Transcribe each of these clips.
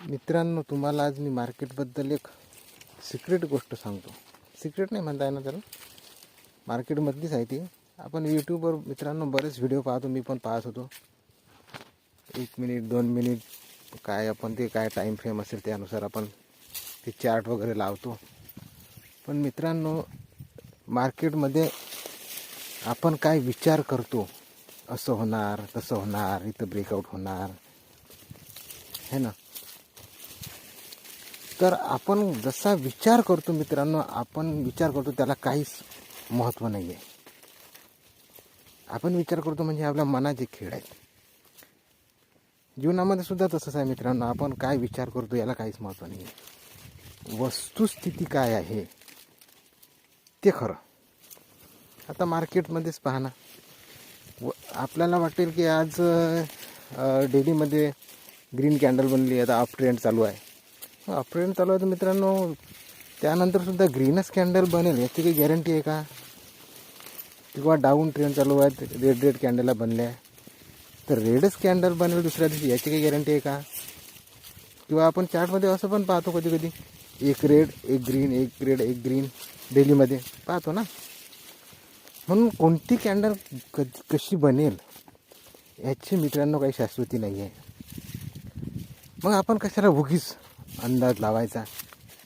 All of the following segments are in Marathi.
मित्रांनो, तुम्हाला आज मी मार्केटबद्दल एक सिक्रेट गोष्ट सांगतो. सिक्रेट नाही म्हणता येणार त्याला, मार्केटमधलीच आहे ती. आपण यूट्यूबवर मित्रांनो बरेच व्हिडिओ पाहतो, मी पण पाहत होतो. 1 मिनिट 2 मिनिट काय आपण ते काय टाईम फ्रेम असेल त्यानुसार आपण ते चार्ट वगैरे लावतो. पण मित्रांनो, मार्केटमध्ये आपण काय विचार करतो, असं होणार तसं होणार, इथं ब्रेकआउट होणार है ना. तर आपण जसा विचार करतो मित्रांनो, आपण विचार करतो त्याला काहीच महत्त्व नाही आहे. आपण विचार करतो म्हणजे आपल्या मनाचे खेळ आहेत. जीवनामध्ये सुद्धा तसंच आहे मित्रांनो, आपण काय विचार करतो याला काहीच महत्त्व नाही आहे. वस्तुस्थिती काय आहे ते खरं. आता मार्केटमध्येच पहा ना, आपल्याला वाटेल की आज डेलीमध्ये ग्रीन कॅन्डल बनली, आता अप ट्रेंड चालू आहे. अप ट्रेंड चालू आहे तर मित्रांनो, त्यानंतरसुद्धा ग्रीनच कॅन्डल बनेल याची काही गॅरंटी आहे का? किंवा डाऊन ट्रेंड चालू आहे, रेड कॅन्डलला बनल्या तर रेडच कॅन्डल बनेल दुसऱ्या दिवशी, याची काही गॅरंटी आहे का? किंवा आपण चार्टमध्ये असं पण पाहतो कधी कधी, एक रेड एक ग्रीन, एक रेड एक ग्रीन डेलीमध्ये पाहतो ना. म्हणून कोणती कॅन्डल कशी बनेल याची मित्रांनो काही शाश्वती नाही आहे. मग आपण कशाला उगीच अंदाज लावायचा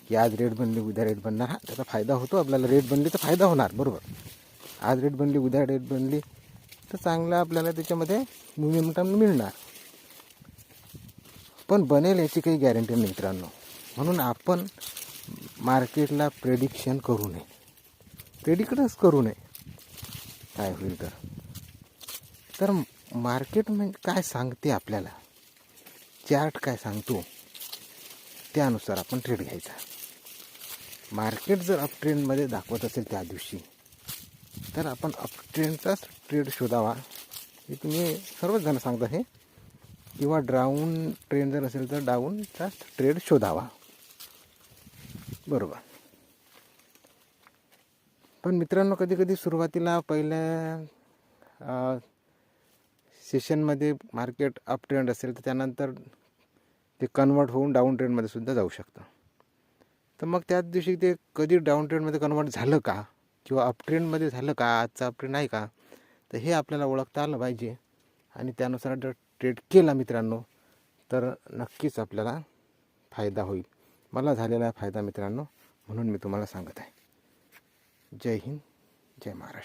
की आज रेड बनली उद्या रेड बनणार. हा, त्याचा फायदा होतो आपल्याला. रेड बनली तर फायदा होणार, बरोबर. आज रेड बनली उद्या रेड बनली तर चांगलं आपल्याला त्याच्यामध्ये मोमेंटम मिळणार. पण बनेल याची काही गॅरंटी नाही मित्रांनो. म्हणून आपण मार्केटला प्रेडिक्शन करू नये, प्रेडिक्टच करू नये काय होईल तर मार्केट म्हणजे काय सांगते आपल्याला, चार्ट काय सांगतो त्यानुसार आपण ट्रेड घ्यायचा. मार्केट जर अप ट्रेंडमध्ये दाखवत असेल त्या दिवशी तर आपण अप ट्रेंडचाच ट्रेड शोधावा, हे तुम्ही सर्वच जण सांगता हे. किंवा डाऊन ट्रेंड जर असेल तर डाऊनचाच ट्रेड शोधावा, बरोबर. पण मित्रांनो, कधी कधी सुरुवातीला पहिल्या सेशनमध्ये मार्केट अप ट्रेंड असेल तर त्यानंतर ते कन्वर्ट होऊन डाऊन ट्रेंडमध्ये सुद्धा जाऊ शकतं. तर मग त्याच दिवशी ते कधी डाऊन ट्रेंडमध्ये कन्वर्ट झालं का किंवा अप ट्रेंडमध्ये झालं का, आजचा अप ट्रेंड आहे का, तर हे आपल्याला ओळखता आलं पाहिजे. आणि त्यानुसार जर ट्रेड केला मित्रांनो तर नक्कीच आपल्याला फायदा होईल. मला झालेला आहे फायदा मित्रांनो, म्हणून मी तुम्हाला सांगत आहे. जय हिंद, जय महाराष्ट्र.